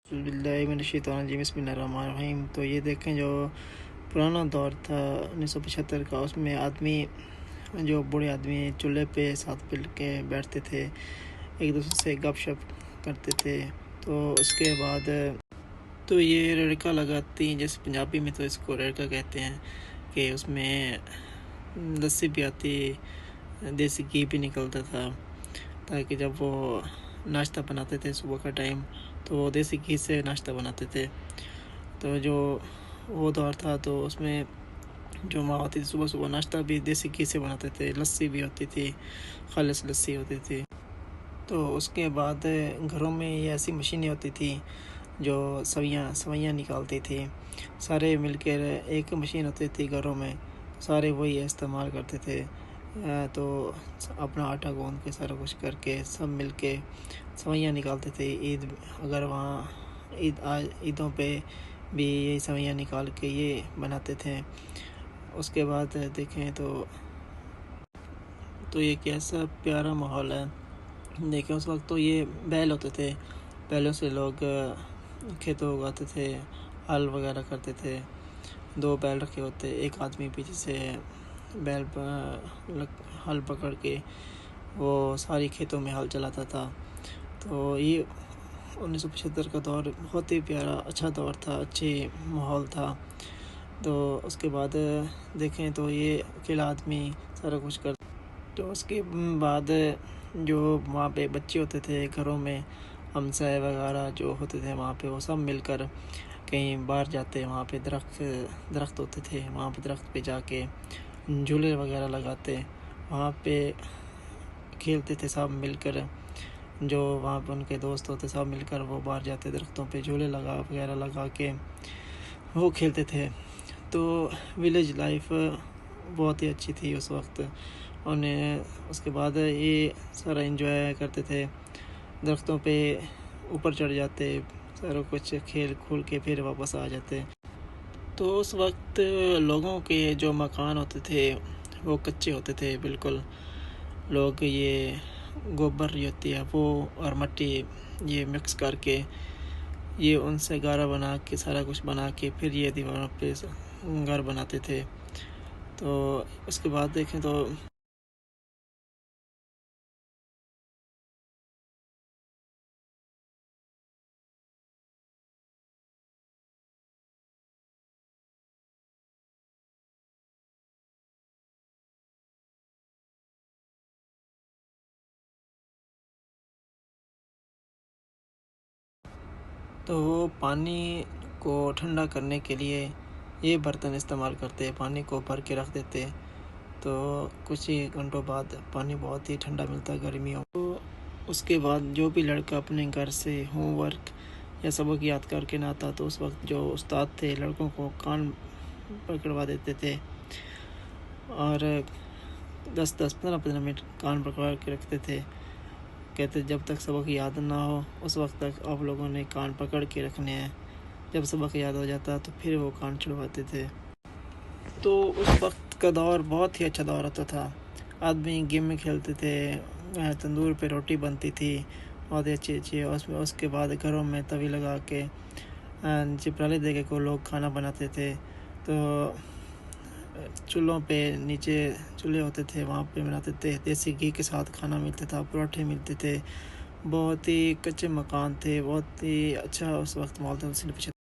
बिस्मिल्लाहिर्रहमानिर्रहीम। तो ये देखें, जो पुराना दौर था 1975 का, उसमें आदमी, जो बूढ़े आदमी चूल्हे पे साथ मिल के बैठते थे, एक दूसरे से गपशप करते थे। तो उसके बाद तो ये रेड़का लगाती, जैसे पंजाबी में तो इसको रेड़का कहते हैं, कि उसमें लस्सी भी आती, देसी घी भी निकलता था, ताकि जब वो नाश्ता बनाते थे सुबह का टाइम, तो वो देसी घी से नाश्ता बनाते थे। तो जो वो दौर था, तो उसमें जो माँ होती थी, सुबह सुबह नाश्ता भी देसी घी से बनाते थे, लस्सी भी होती थी, खालिस लस्सी होती थी। तो उसके बाद घरों में ये ऐसी मशीनें होती थी जो सवैयाँ निकालती थी। सारे मिलकर एक मशीन होती थी घरों में, सारे वही इस्तेमाल करते थे। तो अपना आटा गूंद के सारा कुछ करके सब मिल के सवैयाँ निकालते थे। ईद, अगर वहाँ ईदों पे भी यही सवैयाँ निकाल के ये बनाते थे। उसके बाद देखें तो ये कैसा प्यारा माहौल है। देखें, उस वक्त तो ये बैल होते थे, बैलों से लोग खेतों उगाते थे, हल वगैरह करते थे। 2 बैल रखे होते, एक आदमी पीछे से बैल हल पकड़ के वो सारी खेतों में हल चलाता था। तो ये 1975 का दौर बहुत ही प्यारा अच्छा दौर था, अच्छे माहौल था। तो उसके बाद देखें तो ये अकेला आदमी सारा कुछ कर। तो उसके बाद जो वहाँ पे बच्चे होते थे घरों में, हमसाए वगैरह जो होते थे वहाँ पे, वो सब मिलकर कहीं बाहर जाते, वहाँ पे दरख्त होते थे, वहाँ पे दरख्त पे जाके झूले वगैरह लगाते, वहाँ पे खेलते थे सब मिलकर। जो वहाँ पे उनके दोस्त होते सब मिलकर वो बाहर जाते, दरख्तों पे झूले लगा के वो खेलते थे। तो विलेज लाइफ बहुत ही अच्छी थी उस वक्त। उन्हें उसके बाद ये सारा एंजॉय करते थे, दरख्तों पे ऊपर चढ़ जाते, सारा कुछ खेल खूल के फिर वापस आ जाते। तो उस वक्त लोगों के जो मकान होते थे वो कच्चे होते थे बिल्कुल। लोग ये गोबर जो होती है वो और मिट्टी ये मिक्स करके ये उनसे गारा बना के सारा कुछ बना के फिर ये दीवारों पे घर बनाते थे। तो उसके बाद देखें तो वो पानी को ठंडा करने के लिए ये बर्तन इस्तेमाल करते, पानी को भर के रख देते। तो कुछ ही घंटों बाद पानी बहुत ही ठंडा मिलता है गर्मियों। तो उसके बाद जो भी लड़का अपने घर से होमवर्क या सबक याद करके ना आता, तो उस वक्त जो उस्ताद थे लड़कों को कान पकड़वा देते थे और 10-10 15-15 मिनट कान पकड़ के रखते थे। कहते जब तक सबक याद ना हो उस वक्त तक आप लोगों ने कान पकड़ के रखने हैं। जब सबक याद हो जाता तो फिर वो कान छुड़वाते थे। तो उस वक्त का दौर बहुत ही अच्छा दौर होता था। आदमी गेम में खेलते थे, तंदूर पे रोटी बनती थी बहुत ही अच्छी अच्छी। उसके बाद घरों में तवी लगा के चिपराले दे के को लोग खाना बनाते थे। तो चूल्हों पे नीचे चूल्हे होते थे, वहाँ पे बनाते थे, देसी घी के साथ खाना मिलता था, पराठे मिलते थे। बहुत ही कच्चे मकान थे, बहुत ही अच्छा उस वक्त माहौल था।